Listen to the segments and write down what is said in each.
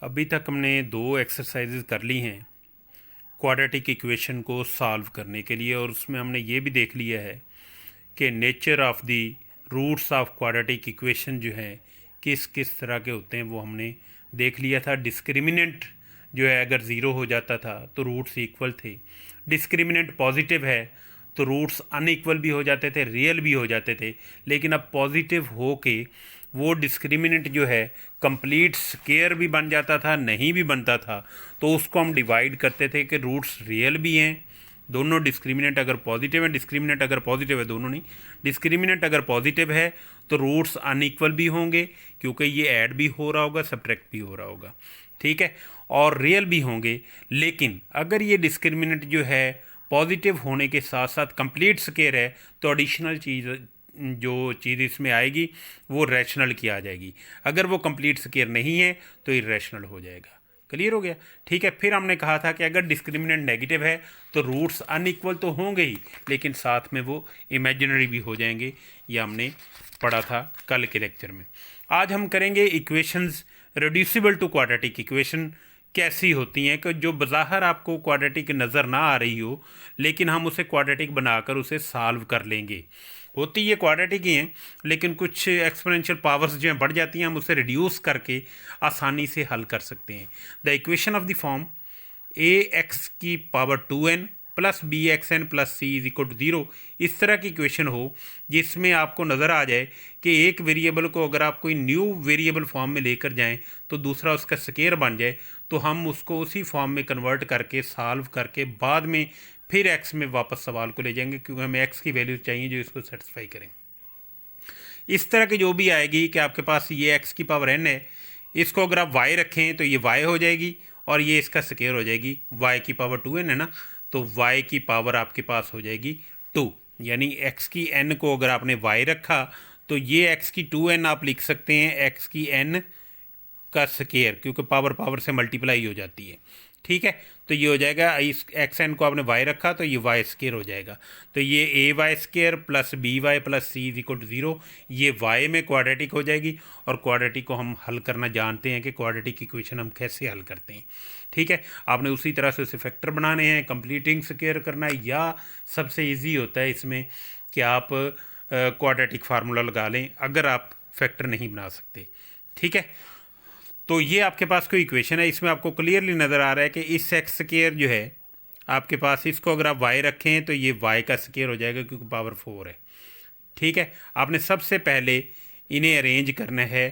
अभी तक हमने दो एक्सरसाइजेज कर ली हैं क्वाड्रेटिक इक्वेशन को सॉल्व करने के लिए, और उसमें हमने ये भी देख लिया है कि nature of the roots of quadratic equation जो है किस किस तरह के होते हैं वो हमने देख लिया था। डिस्क्रिमिनेंट जो है अगर ज़ीरो हो जाता था तो रूट्स इक्वल थे, डिस्क्रिमिनेंट पॉजिटिव है तो रूट्स अनइक्वल भी हो जाते थे, रियल भी हो जाते थे। लेकिन अब पॉजिटिव हो के वो डिस्क्रिमिनेंट जो है कंप्लीट स्केयर भी बन जाता था, नहीं भी बनता था, तो उसको हम डिवाइड करते थे कि रूट्स रियल भी हैं, दोनों डिस्क्रिमिनेंट अगर पॉजिटिव है, डिस्क्रिमिनेंट अगर पॉजिटिव है, दोनों नहीं, डिस्क्रिमिनेंट अगर पॉजिटिव है तो रूट्स अनइक्वल भी होंगे क्योंकि ये ऐड भी हो रहा होगा, सब्ट्रैक्ट भी हो रहा होगा, ठीक है, और रियल भी होंगे। लेकिन अगर ये डिस्क्रिमिनेंट जो है पॉजिटिव होने के साथ साथ कंप्लीट स्केयर है तो एडिशनल चीज़ जो चीज़ इसमें आएगी वो रैशनल की आ जाएगी। अगर वो कंप्लीट स्केयर नहीं है तो इरेशनल हो जाएगा। क्लियर हो गया? ठीक है। फिर हमने कहा था कि अगर डिस्क्रिमिनेंट नेगेटिव है तो रूट्स अनइक्वल तो होंगे ही, लेकिन साथ में वो इमेजिनरी भी हो जाएंगे। ये हमने पढ़ा था कल के लेक्चर में। आज हम करेंगे equations reducible to quadratic equation कैसी होती हैं, कि जो बज़ाहिर आपको क्वाड्रेटिक नज़र ना आ रही हो लेकिन हम उसे क्वाड्रेटिक बनाकर उसे सॉल्व कर लेंगे। होती ये क्वाड्रेटिक ही हैं लेकिन कुछ एक्सपोनेंशियल पावर्स जो हैं बढ़ जाती हैं, हम उसे रिड्यूस करके आसानी से हल कर सकते हैं। The equation of the form a x की power 2n plus b x n plus c is equal to 0, इस तरह की इक्वेशन हो जिसमें आपको नज़र आ जाए कि एक वेरिएबल को अगर आप कोई न्यू वेरिएबल फॉर्म में लेकर जाएं तो दूसरा उसका स्केयर बन जाए, तो हम उसको उसी फॉर्म में कन्वर्ट करके सॉल्व करके बाद में फिर एक्स में वापस सवाल को ले जाएंगे, क्योंकि हमें एक्स की वैल्यू चाहिए जो इसको सेटिस्फाई करें। इस तरह की जो भी आएगी कि आपके पास ये एक्स की पावर एन है, इसको अगर आप वाई रखें तो ये वाई हो जाएगी और ये इसका स्केयर हो जाएगी। वाई की पावर 2n है ना, तो वाई की पावर आपके पास हो जाएगी 2, यानी एक्स की एन को अगर आपने वाई रखा तो ये एक्स की 2n आप लिख सकते हैं एक्स की एन का स्केयर, क्योंकि पावर पावर से मल्टीप्लाई हो जाती है, ठीक है। तो ये हो जाएगा, इस एक्स एन को आपने वाई रखा तो ये वाई स्केयर हो जाएगा। तो ये a y square plus b y plus c is equal to 0, ये वाई में क्वाड्रेटिक हो जाएगी। और क्वाड्रेटिक को हम हल करना जानते हैं कि क्वाड्रेटिक इक्वेशन हम कैसे हल करते हैं, ठीक है। आपने उसी तरह से उसे फैक्टर बनाने हैं, कंप्लीटिंग स्केयर करना है, या सबसे ईजी होता है इसमें कि आप क्वाड्रेटिक फार्मूला लगा लें अगर आप फैक्टर नहीं बना सकते, ठीक है। तो ये आपके पास कोई इक्वेशन है, इसमें आपको क्लियरली नज़र आ रहा है कि इस एक्स स्केयर जो है आपके पास, इसको अगर आप वाई रखें तो ये वाई का स्केयर हो जाएगा क्योंकि पावर 4 है, ठीक है। आपने सबसे पहले इन्हें अरेंज करना है,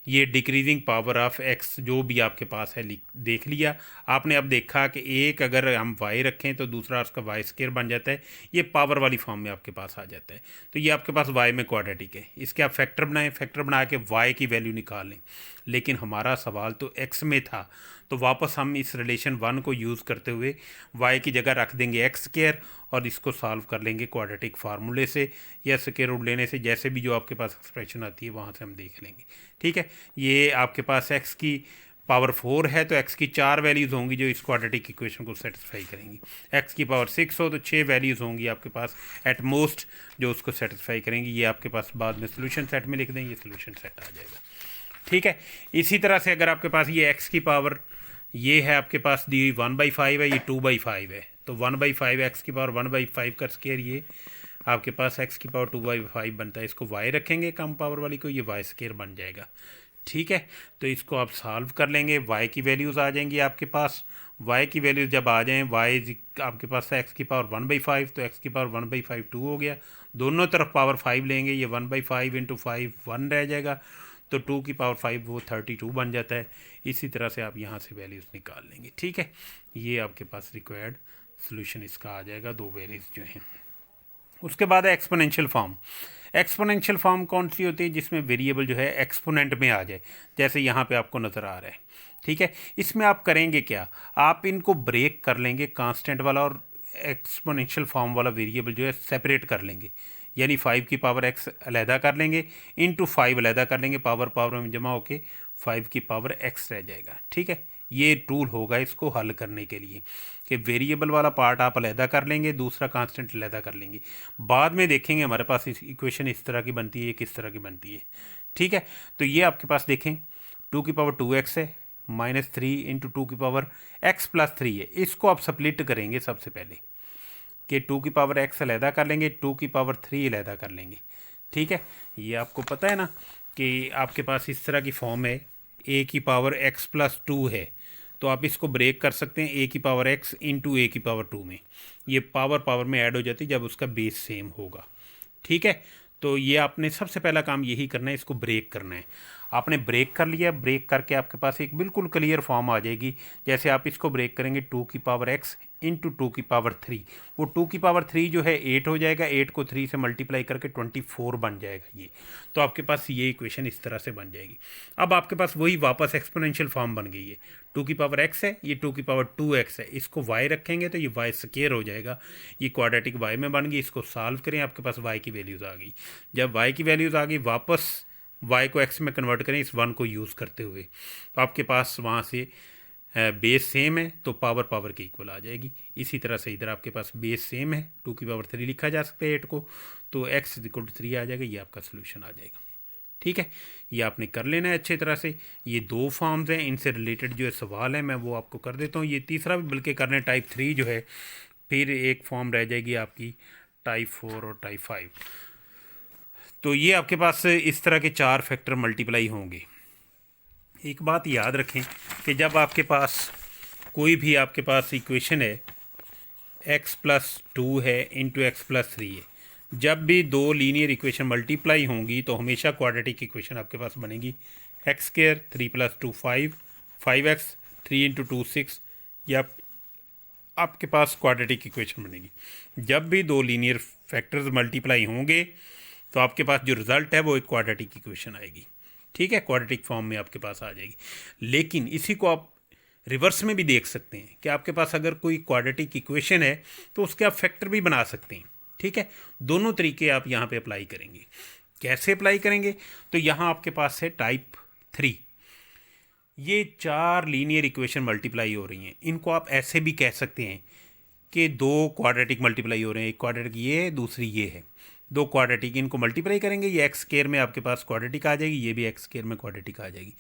ये डिक्रीजिंग पावर ऑफ एक्स जो भी आपके पास है देख लिया आपने। अब देखा कि एक अगर हम वाई रखें तो दूसरा उसका वाई स्केयर बन जाता है, ये पावर वाली फॉर्म में आपके पास आ जाता है। तो ये आपके पास वाई में क्वाड्रेटिक है, इसके आप फैक्टर बनाएं, फैक्टर बना के वाई की वैल्यू निकालें। लेकिन हमारा सवाल तो एक्स में था, तो वापस हम इस रिलेशन 1 को यूज़ करते हुए वाई की जगह रख देंगे एक्स स्केयर और इसको सॉल्व कर लेंगे क्वाड्रेटिक फार्मूले से या स्केयर रूट लेने से, जैसे भी जो आपके पास एक्सप्रेशन आती है वहाँ से हम देख लेंगे, ठीक है। ये आपके पास एक्स की पावर 4 है तो एक्स की 4 वैल्यूज़ होंगी जो इस क्वाड्रेटिक इक्वेशन को सेटिस्फाई करेंगी। एक्स की पावर 6 हो तो 6 वैल्यूज़ होंगी आपके पास एट मोस्ट जो उसको सेटिस्फाई करेंगी। ये आपके पास बाद में सोल्यूशन सेट में लिख दें, ये सोल्यूशन सेट आ जाएगा, ठीक है। इसी तरह से अगर आपके पास ये एक्स की पावर ये है आपके पास दी 1/5 है, ये 2/5 है, तो 1/5 एक्स की पावर 1/5 का स्केयर ये आपके पास एक्स की पावर 2/5 बनता है। इसको वाई रखेंगे कम पावर वाली को, ये वाई स्केयर बन जाएगा, ठीक है। तो इसको आप सॉल्व कर लेंगे, वाई की वैल्यूज़ आ जाएंगी आपके पास। वाई की वैल्यूज़ जब आ जाएँ, वाई आपके पास एक्स की पावर 1/5 तो एक्स की पावर 1/5 2 हो गया, दोनों तरफ पावर 5 लेंगे, ये 1/5 इंटू 5 1 रह जाएगा, तो 2 की पावर 5 वो 32 बन जाता है। इसी तरह से आप यहाँ से वैल्यूज़ निकाल लेंगे, ठीक है। ये आपके पास रिक्वायर्ड सोल्यूशन इसका आ जाएगा, दो वैल्यूज़ जो हैं। उसके बाद है एक्सपोनेंशियल फॉर्म। एक्सपोनेंशियल फॉर्म कौन सी होती है? जिसमें वेरिएबल जो है एक्सपोनेंट में आ जाए, जैसे यहाँ पे आपको नज़र आ रहा है, ठीक है। इसमें आप करेंगे क्या, आप इनको ब्रेक कर लेंगे, कांस्टेंट वाला और एक्सपोनेंशियल फॉर्म वाला वेरिएबल जो है सेपरेट कर लेंगे, यानी 5 की पावर एक्स अलहदा कर लेंगे, इंटू 5 अलहदा कर लेंगे, पावर पावर में जमा होके 5 की पावर एक्स रह जाएगा, ठीक है। ये टूल होगा इसको हल करने के लिए कि वेरिएबल वाला पार्ट आप अलहदा कर लेंगे, दूसरा कांस्टेंट अलहदा कर लेंगे। बाद में देखेंगे हमारे पास इस इक्वेशन इस तरह की बनती है, किस तरह की बनती है, ठीक है। तो ये आपके पास देखें 2 की पावर 2x है, -3 इंटू 2 की पावर x प्लस 3 है। इसको आप स्प्लिट करेंगे सबसे पहले कि 2 की पावर x अलहदा कर लेंगे, 2 की पावर 3 अलहदा कर लेंगे। ठीक है, ये आपको पता है ना कि आपके पास इस तरह की फॉर्म है, a की पावर x प्लस 2 है, तो आप इसको ब्रेक कर सकते हैं a की पावर x इंटू a की पावर 2 में। ये पावर पावर में ऐड हो जाती है जब उसका बेस सेम होगा। ठीक है, तो ये आपने सबसे पहला काम यही करना है, इसको ब्रेक करना है। आपने ब्रेक कर लिया, ब्रेक करके आपके पास एक बिल्कुल क्लियर फॉर्म आ जाएगी। जैसे आप इसको ब्रेक करेंगे 2 की पावर x इंटू 2 की पावर 3, वो 2 की पावर 3 जो है 8 हो जाएगा, 8 को 3 से मल्टीप्लाई करके 24 बन जाएगा ये। तो आपके पास ये इक्वेशन इस तरह से बन जाएगी। अब आपके पास वही वापस एक्सपोनेंशियल फॉर्म बन गई है। 2 की पावर x है, ये 2 की पावर 2x है, इसको y रखेंगे तो ये y स्क्वायर हो जाएगा, ये क्वाड्रेटिक y में बन गई। इसको सॉल्व करें, आपके पास y की वैल्यूज़ आ गई। जब y की वैल्यूज़ आ गई, वापस y को x में कन्वर्ट करें इस 1 को यूज़ करते हुए, तो आपके पास वहाँ से बेस सेम है तो पावर पावर के इक्वल आ जाएगी। इसी तरह से इधर आपके पास बेस सेम है, 2 की पावर 3 लिखा जा सकता है 8 को, तो x इक्वल टू 3 आ जाएगा, ये आपका सोल्यूशन आ जाएगा। ठीक है, ये आपने कर लेना है अच्छी तरह से। ये 2 फॉर्म्स हैं, इनसे रिलेटेड जो है सवाल है मैं वो आपको कर देता हूँ। ये तीसरा भी बल्कि करना है, टाइप 3 जो है, फिर एक फॉर्म रह जाएगी आपकी टाइप 4 और टाइप 5। तो ये आपके पास इस तरह के 4 फैक्टर मल्टीप्लाई होंगे। एक बात याद रखें कि जब आपके पास कोई भी आपके पास इक्वेशन है, x प्लस 2 है इंटू एक्स प्लस 3 है, जब भी 2 लीनियर इक्वेशन मल्टीप्लाई होंगी तो हमेशा क्वाड्रेटिक इक्वेशन आपके पास बनेगी। X square 3 plus 2 5, 5x 3 into 2 6, या आपके पास क्वाड्रेटिक इक्वेशन बनेगी। जब भी 2 लीनियर फैक्टर्स मल्टीप्लाई होंगे तो आपके पास जो रिज़ल्ट है वो एक क्वाड्रेटिक इक्वेशन आएगी। ठीक है, क्वाड्रेटिक फॉर्म में आपके पास आ जाएगी। लेकिन इसी को आप रिवर्स में भी देख सकते हैं कि आपके पास अगर कोई क्वाड्रेटिक इक्वेशन है तो उसके आप फैक्टर भी बना सकते हैं। ठीक है, दोनों तरीके आप यहाँ पे अप्लाई करेंगे। कैसे अप्लाई करेंगे, तो यहाँ आपके पास है टाइप 3, ये 4 लीनियर इक्वेशन मल्टीप्लाई हो रही हैं। इनको आप ऐसे भी कह सकते हैं कि 2 क्वाड्रेटिक मल्टीप्लाई हो रहे हैं, एक क्वाड्रेटिक ये है, दूसरी ये है, 2 क्वाड्रेटिक, इनको मल्टीप्लाई करेंगे, ये एक्स स्क्वायर में आपके पास क्वाड्रेटिक आ जाएगी, ये भी एक्स स्क्वायर में क्वाड्रेटिक आ जाएगी।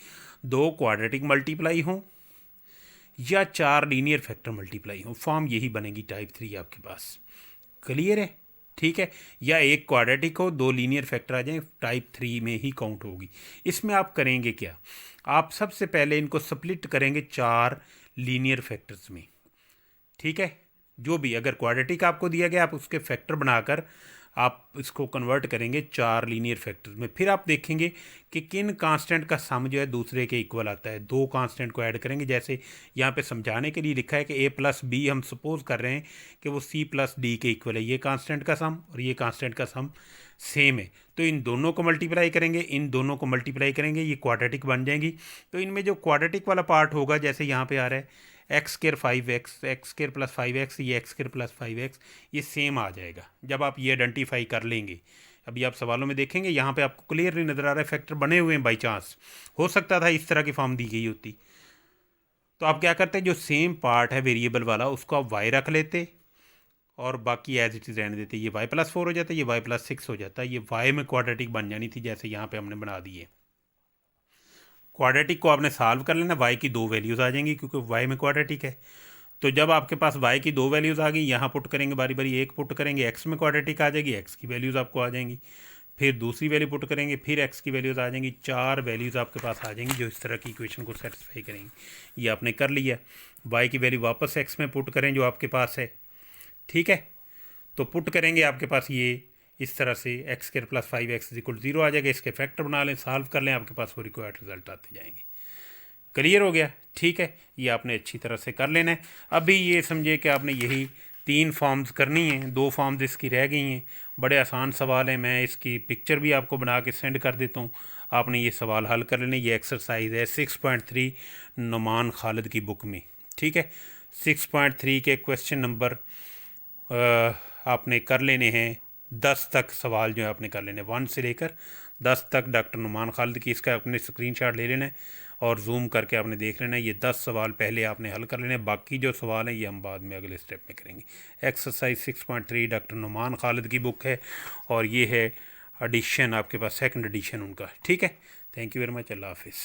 2 क्वाड्रेटिक मल्टीप्लाई हों या 4 लीनियर फैक्टर मल्टीप्लाई हों, फॉर्म यही बनेगी टाइप 3 आपके पास। क्लियर है? ठीक है, या एक क्वाड्रेटिक हो, 2 लीनियर फैक्टर आ जाएं, टाइप 3 में ही काउंट होगी। इसमें आप करेंगे क्या, आप सबसे पहले इनको स्प्लिट करेंगे 4 लीनियर फैक्टर्स में। ठीक है, जो भी अगर क्वाड्रेटिक आपको दिया गया आप उसके फैक्टर बनाकर आप इसको कन्वर्ट करेंगे 4 लीनियर फैक्टर्स में। फिर आप देखेंगे कि किन कांस्टेंट का सम जो है दूसरे के इक्वल आता है। 2 कांस्टेंट को ऐड करेंगे, जैसे यहाँ पे समझाने के लिए लिखा है कि a प्लस बी, हम सपोज कर रहे हैं कि वो c प्लस डी के इक्वल है। ये कांस्टेंट का सम और ये कांस्टेंट का सम सेम है, तो इन दोनों को मल्टीप्लाई करेंगे, इन दोनों को मल्टीप्लाई करेंगे, ये क्वाड्रेटिक बन जाएंगी। तो इनमें जो क्वाड्रेटिक वाला पार्ट होगा, जैसे यहाँ पे आ रहा है x square 5x, x square plus 5x, ये एक्स स्क्र प्लस 5x, ये सेम आ जाएगा जब आप ये आइडेंटिफाई कर लेंगे। अभी आप सवालों में देखेंगे यहाँ पे आपको क्लियरली नज़र आ रहा है फैक्टर बने हुए हैं। बाई चांस हो सकता था इस तरह की फॉर्म दी गई होती, तो आप क्या करते हैं, जो सेम पार्ट है वेरिएबल वाला उसको आप y रख लेते और बाकी एज इट इज़ रहने देते। ये y प्लस 4 हो जाता है, ये y प्लस 6 हो जाता है, ये y में क्वाड्रेटिक बन जानी थी, जैसे यहाँ पे हमने बना दी है। क्वाड्रेटिक को आपने सॉल्व कर लेना, y की 2 वैल्यूज़ आ जाएंगी क्योंकि y में क्वाड्रेटिक है। तो जब आपके पास y की 2 वैल्यूज़ आ गई, यहाँ पुट करेंगे बारी बारी, एक पुट करेंगे x में क्वाड्रेटिक आ जाएगी, x की वैल्यूज़ आपको आ जाएंगी, फिर दूसरी वैल्यू पुट करेंगे, फिर x की वैल्यूज़ आ जाएंगी, 4 वैल्यूज़ आपके पास आ जाएंगी जो इस तरह की इक्वेशन को सेटिस्फाई करेंगी। ये आपने कर लिया। y की वैल्यू वापस x में पुट करें जो आपके पास है। ठीक है, तो पुट करेंगे आपके पास ये इस तरह से x square plus 5x equal 0 आ जाएगा। इसके फैक्टर बना लें, सॉल्व कर लें, आपके पास वो रिक्वायर्ड रिजल्ट आते जाएंगे। क्लियर हो गया? ठीक है, ये आपने अच्छी तरह से कर लेना है। अभी ये समझे कि आपने यही 3 फॉर्म्स करनी हैं, 2 फॉर्म्स इसकी रह गई हैं। बड़े आसान सवाल हैं, मैं इसकी पिक्चर भी आपको बना के सेंड कर देता हूँ, आपने ये सवाल हल कर लेने। ये एक्सरसाइज है 6.3 नुमान खालिद की बुक में। ठीक है, 6.3 के क्वेश्चन नंबर आपने कर लेने हैं 10 तक सवाल जो है आपने कर लेने, 1 से लेकर 10 तक डॉक्टर नुमान खालिद की। इसका आपने स्क्रीनशॉट ले लेना है और जूम करके आपने देख लेना है। ये 10 सवाल पहले आपने हल कर लेने, बाकी जो सवाल हैं ये हम बाद में अगले स्टेप में करेंगे। एक्सरसाइज 6.3 डॉक्टर नुमान खालिद की बुक है और ये है एडिशन आपके पास, सेकंड एडिशन उनका। ठीक है, थैंक यू वेरी मच, अल्लाह हाफिज़।